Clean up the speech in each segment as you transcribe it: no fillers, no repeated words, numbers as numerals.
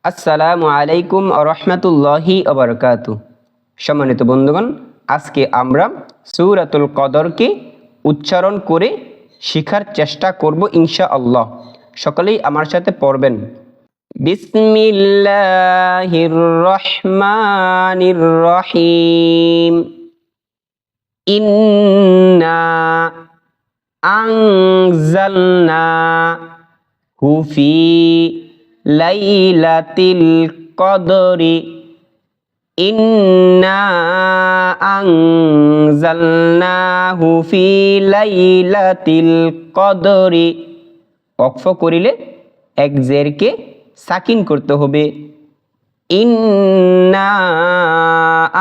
আসসালামু আলাইকুম ওয়া রাহমাতুল্লাহি ওয়া বারাকাতুহু। সম্মানিত বন্ধুগণ, আজকে আমরা সূরাতুল কদরকে উচ্চারণ করে শেখার চেষ্টা করব ইনশাআল্লাহ। সকলেই আমার সাথে পড়বেন। বিসমিল্লাহির রহমানির রহিম। ইন্না আনজালনাহু ফি লাইলাতিল কদরি। ইন্না আনজালনাহু ফি লাইলাতিল কদরি। ওয়াকফ করিলে এক জেরকে সাকিন করতে হবে। ইন্না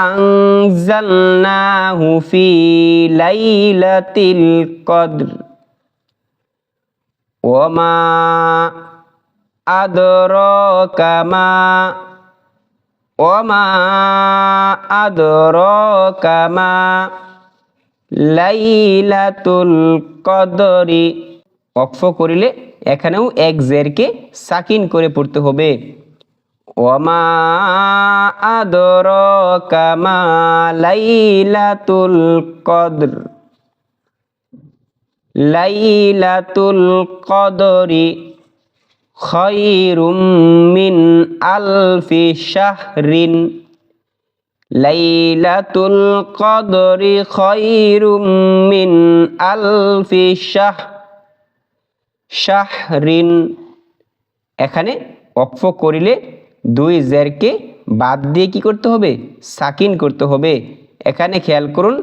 আনজালনাহু ফি লাইলাতিল কদর। ওমা আদরাকা মা ওমা আদরাকা মা লাইলাতুল কদরি। ওয়াকফ করিলে এখানেও এক জেরকে সাকিন করে পড়তে হবে। ওমা আদরাকা মা লাইলাতুল কদর। লাইলাতুল কদরি খায়রুম মিন আলফি শাহরিন। লাইলাতুল কদরি খায়রুম মিন আলফি শাহরিন। এখানে ওয়াকফ করিলে দুই জেরকে বাদ দিয়ে কি করতে হবে? সাকিন করতে হবে। এখানে খেয়াল করুন,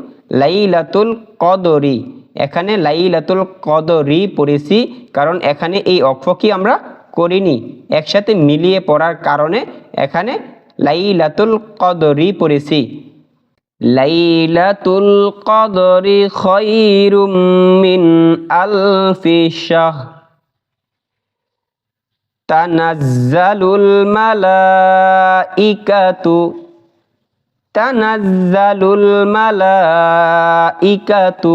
লাইলাতুল কদরি, এখানে লাইলাতুল কদরি পড়েছি, কারণ এখানে এই ওয়াকফ কি আমরা করিনি, একসাথে মিলিয়ে পড়ার কারণে এখানে লাইলাতুল কদরি পড়েছি। লাইলাতুল কদরি খায়রুম মিন আলফি শাহর। তানাজ্জালুল মালাইকাতু। তানাজ্জালুল মালাইকাতু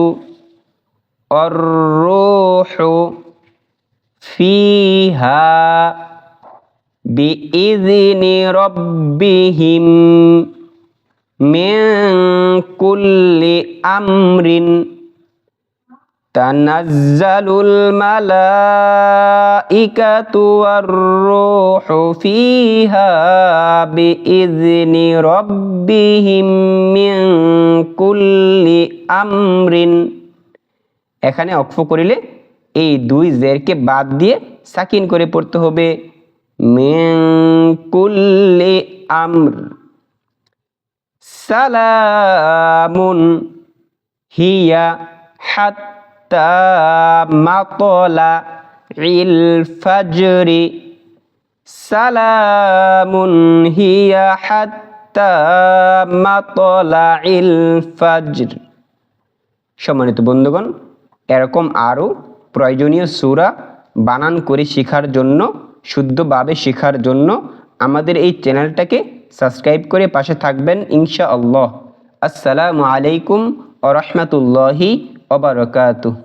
ওয়ার রূহু ফিহা বিইذনি রাব্বিহিম মিন কুল্লি আমরিন। তানাজ্জালুল মালাইকাতু ওয়ার রূহু ফিহা বিইذনি রাব্বিহিম মিন কুল্লি আমরিন। এখানে ওয়াকফ করিলে এই দুই জেরকে বাদ দিয়ে সাকিন করে পড়তে হবে। মিন কুল্লি আমর। সালামুন হিয়া হাত্তা মাতলাইল ফাজরি। সালামুন হিয়া হাত্তা মাতলাইল ফাজর। সম্মানিত বন্ধুগণ, এরকম আরও প্রয়োজনীয় সূরা বানান করে শেখার জন্য, শুদ্ধভাবে শেখার জন্য আমাদের এই চ্যানেলটাকে সাবস্ক্রাইব করে পাশে থাকবেন ইনশাআল্লাহ। আসসালামু আলাইকুম ওয়া রাহমাতুল্লাহি ওয়া বারাকাতুহু।